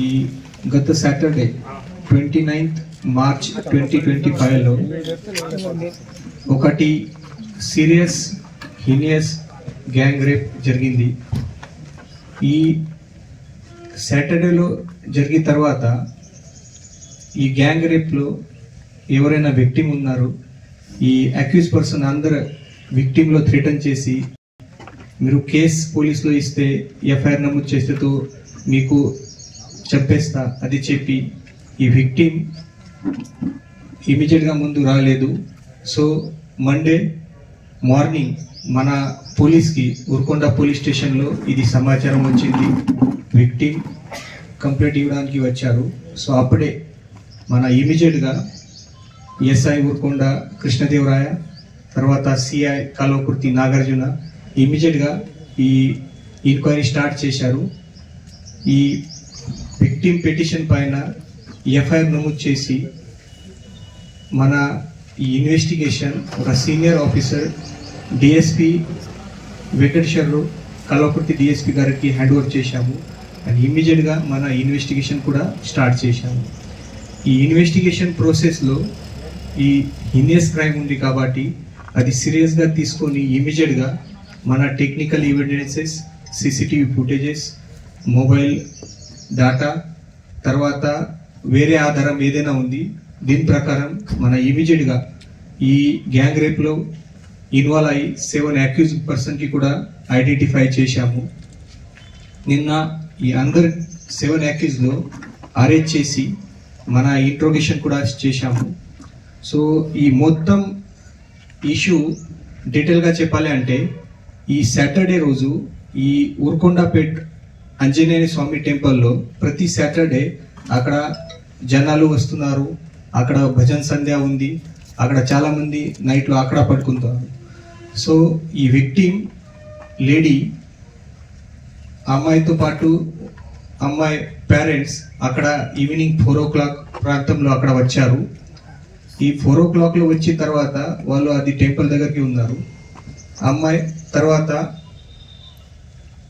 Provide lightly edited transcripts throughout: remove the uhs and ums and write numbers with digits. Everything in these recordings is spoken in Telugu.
ఈ గత సాటర్డే 29th మార్చ్ 2025లో ఒకటి సీరియస్ హీనియస్ గ్యాంగ్ రేప్ జరిగింది. ఈ సాటర్డేలో జరిగిన తర్వాత ఈ గ్యాంగ్ రేప్లో ఎవరైనా విక్టిమ్ ఉన్నారు, ఈ అక్యూజ్ పర్సన్ అందరు విక్టిమ్లో థ్రెటన్ చేసి మీరు కేస్ పోలీసులో ఇస్తే ఎఫ్ఐఆర్ నమోదు చేస్తేతో మీకు చెప్పేస్తా అది చెప్పి ఈ విక్టిమ్ ఇమీడియట్గా ముందు రాలేదు. సో మండే మార్నింగ్ మన పోలీస్కి ఉర్కొండ పోలీస్ స్టేషన్లో ఇది సమాచారం వచ్చింది. విక్టిమ్ కంప్లైంట్ ఇవ్వడానికి వచ్చారు. సో అప్పుడే మన ఇమీడియట్గా ఎస్ఐ ఉర్కొండ కృష్ణదేవరాయ, తర్వాత సిఐ కల్వకుర్తి నాగార్జున ఇమీడియట్గా ఈ ఎంక్వైరీ స్టార్ట్ చేశారు. ఈ విక్టిమ్ పిటిషన్ పైన ఎఫ్ఐఆర్ నమోదు చేసి మన ఈ ఇన్వెస్టిగేషన్ ఒక senior officer DSP Venkateswara Rao Kalwakurthy DSP గారికి హ్యాండ్ ఓవర్ చేశాము. అండ్ ఇమీడియట్గా మన ఇన్వెస్టిగేషన్ కూడా స్టార్ట్ చేశాము. ఈ ఇన్వెస్టిగేషన్ ప్రాసెస్లో ఈ హీనియస్ క్రైమ్ ఉంది కాబట్టి అది సీరియస్గా తీసుకొని ఇమీడియట్గా మన technical evidences, CCTV footages, mobile data, తర్వాత వేరే ఆధారం ఏదైనా ఉంది దీని ప్రకారం మన ఇమీడియట్గా ఈ గ్యాంగ్ రేప్లో ఇన్వాల్వ్ అయ్యి 7 అక్యూజ్ పర్సన్కి కూడా ఐడెంటిఫై చేశాము. నిన్న ఈ అందరు 7 అక్యూజ్లో అరెస్ట్ చేసి మన ఇంట్రోగేషన్ కూడా చేశాము. సో ఈ మొత్తం ఇష్యూ డీటెయిల్గా చెప్పాలి అంటే ఈ సాటర్డే రోజు ఈ ఉర్కొండపేట్ ఆంజనేయ స్వామి టెంపుల్లో ప్రతి సాటర్డే అక్కడ జనాలు వస్తున్నారు. అక్కడ భజన్ సంధ్య ఉంది, అక్కడ చాలామంది నైట్లో అక్కడ పడుకుంటారు. సో ఈ విక్టిమ్ లేడీ అమ్మాయితో పాటు అమ్మాయి పేరెంట్స్ అక్కడ ఈవినింగ్ 4 o'clock ప్రాంతంలో అక్కడ వచ్చారు. ఈ 4 o'clockలో వచ్చిన తర్వాత వాళ్ళు అది టెంపుల్ దగ్గరికి ఉన్నారు. అమ్మాయి తర్వాత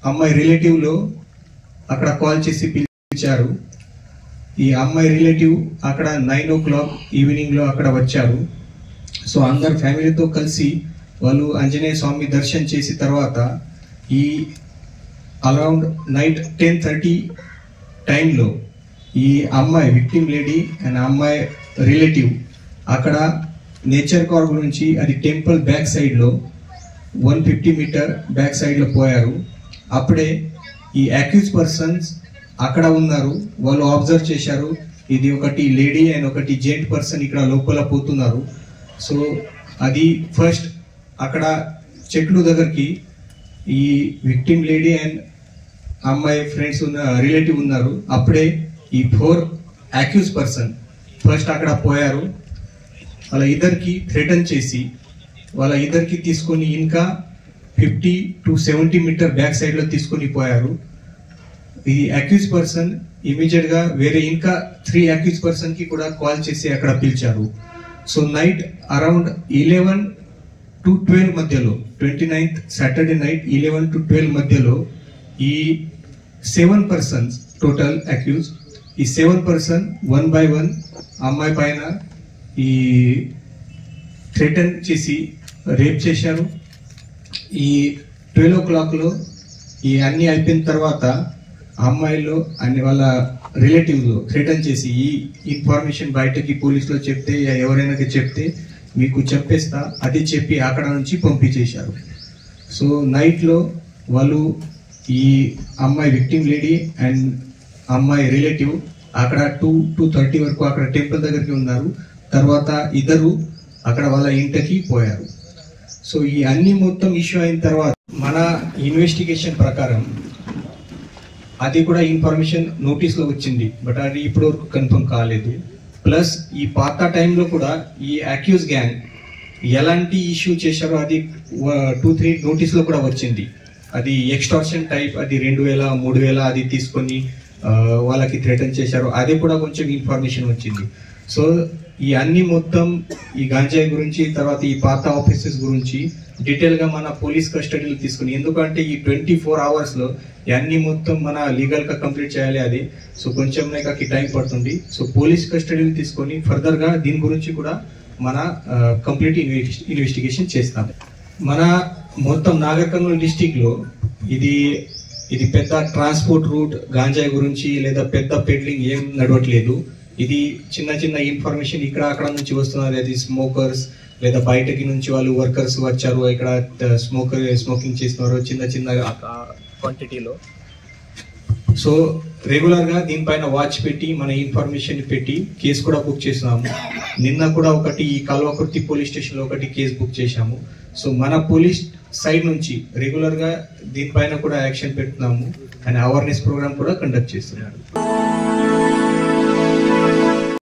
అమ్మాయి రిలేటివ్లో అక్కడ కాల్ చేసి పిలిచారు. ఈ అమ్మాయి రిలేటివ్ అక్కడ 9 o'clock ఈవినింగ్లో అక్కడ వచ్చారు. సో అందరు ఫ్యామిలీతో కలిసి వాళ్ళు ఆంజనేయ స్వామి దర్శనం చేసిన తర్వాత ఈ అరౌండ్ నైట్ 10:30 టైంలో ఈ అమ్మాయి విక్టిమ్ లేడీ అండ్ అమ్మాయి రిలేటివ్ అక్కడ నేచర్ కార్ గురించి అది టెంపుల్ బ్యాక్ సైడ్లో 150 మీటర్ బ్యాక్ సైడ్లో పోయారు. అప్పుడే ఈ అక్యూజ్ పర్సన్స్ అక్కడ ఉన్నారు. వాళ్ళు అబ్జర్వ్ చేశారు ఇది ఒకటి లేడీ అండ్ ఒకటి జెంట్ పర్సన్ ఇక్కడ లోపల పోతున్నారు. సో అది ఫస్ట్ అక్కడ చెట్లు దగ్గరికి ఈ విక్టిమ్ లేడీ అండ్ అమ్మాయి ఫ్రెండ్స్ ఉన్న రిలేటివ్ ఉన్నారు. అప్పుడే ఈ 4 అక్యూజ్ పర్సన్ ఫస్ట్ అక్కడ పోయారు. వాళ్ళ ఇద్దరికి థ్రెటన్ చేసి వాళ్ళ ఇద్దరికి తీసుకొని ఇంకా 50 to 70 మీటర్ బ్యాక్ సైడ్లో తీసుకొని పోయారు. ఈ అక్యూజ్ పర్సన్ ఇమీడియట్గా వేరే ఇంకా 3 అక్యూజ్ పర్సన్కి కూడా కాల్ చేసి అక్కడ పిలిచారు. సో నైట్ అరౌండ్ 11 to 12 మధ్యలో 29th సాటర్డే నైట్ 11 to 12 మధ్యలో ఈ 7 పర్సన్స్ టోటల్ అక్యూజ్, ఈ 7 పర్సన్ 1 by 1 అమ్మాయి పైన ఈ థ్రెటన్ చేసి రేప్ చేశారు. ఈ 12 o'clockలో ఈ అన్ని అయిపోయిన తర్వాత అమ్మాయిలో అన్ని వాళ్ళ రిలేటివ్లో థ్రెటన్ చేసి ఈ ఇన్ఫర్మేషన్ బయటకి పోలీసులో చెప్తే ఎవరైనా చెప్తే మీకు చెప్పేస్తా అది చెప్పి అక్కడ నుంచి పంపించేశారు. సో నైట్లో వాళ్ళు ఈ అమ్మాయి విక్టిమ్ లేడీ అండ్ అమ్మాయి రిలేటివ్ అక్కడ 2:30 వరకు అక్కడ టెంపుల్ దగ్గరికి ఉన్నారు. తర్వాత ఇద్దరు అక్కడ వాళ్ళ ఇంటికి పోయారు. సో ఈ అన్ని మొత్తం ఇష్యూ అయిన తర్వాత మన ఇన్వెస్టిగేషన్ ప్రకారం అది కూడా ఇన్ఫర్మేషన్ నోటీస్లో వచ్చింది, బట్ అది ఇప్పటి వరకు కన్ఫర్మ్ కాలేదు. ప్లస్ ఈ పాత టైంలో కూడా ఈ అక్యూజ్ గ్యాంగ్ ఎలాంటి ఇష్యూ చేశారో అది 2-3 నోటీస్లో కూడా వచ్చింది. అది ఎక్స్టార్షన్ టైప్, అది 2,000 3,000 అది తీసుకొని వాళ్ళకి థ్రెటన్ చేశారు, అది కూడా కొంచెం ఇన్ఫర్మేషన్ వచ్చింది. సో ఈ అన్ని మొత్తం ఈ గాంజాయి గురించి తర్వాత ఈ పాత ఆఫీసెస్ గురించి డీటెయిల్ గా మన పోలీస్ కస్టడీలో తీసుకుని, ఎందుకంటే ఈ 24 hours లో అన్ని మొత్తం మన లీగల్ గా కంప్లీట్ చేయాలి అది. సో కొంచెం నాకు టైం పడుతుంది. సో పోలీస్ కస్టడీలో తీసుకొని ఫర్దర్ గా దీని గురించి కూడా మన కంప్లీట్ ఇన్వెస్టిగేషన్ చేస్తాం. మన మొత్తం నాగర్ కర్నూలు డిస్టిక్ లో ఇది పెద్ద ట్రాన్స్పోర్ట్ రూట్ గాంజాయి గురించి లేదా పెద్ద పెడ్లింగ్ ఏం నడవట్లేదు. ఇది చిన్న చిన్న ఇన్ఫర్మేషన్ ఇక్కడ అక్కడ నుంచి వస్తున్నది. అది స్మోకర్స్ లేదా బయటకి నుంచి వాళ్ళు వర్కర్స్ వచ్చారు, ఇక్కడ స్మోకింగ్ చేస్తున్నారు చిన్న చిన్న క్వాంటిటీలో. సో రెగ్యులర్ గా దీనిపైన వాచ్ పెట్టి మన ఇన్ఫర్మేషన్ పెట్టి కేసు కూడా బుక్ చేస్తున్నాము. నిన్న కూడా ఒకటి ఈ కల్వకుర్తి పోలీస్ స్టేషన్ లో ఒకటి కేసు బుక్ చేశాము. సో మన పోలీస్ సైడ్ నుంచి రెగ్యులర్ గా దీనిపైన కూడా యాక్షన్ పెడుతున్నాము అండ్ అవేర్నెస్ ప్రోగ్రామ్ కూడా కండక్ట్ చేస్తున్నారు.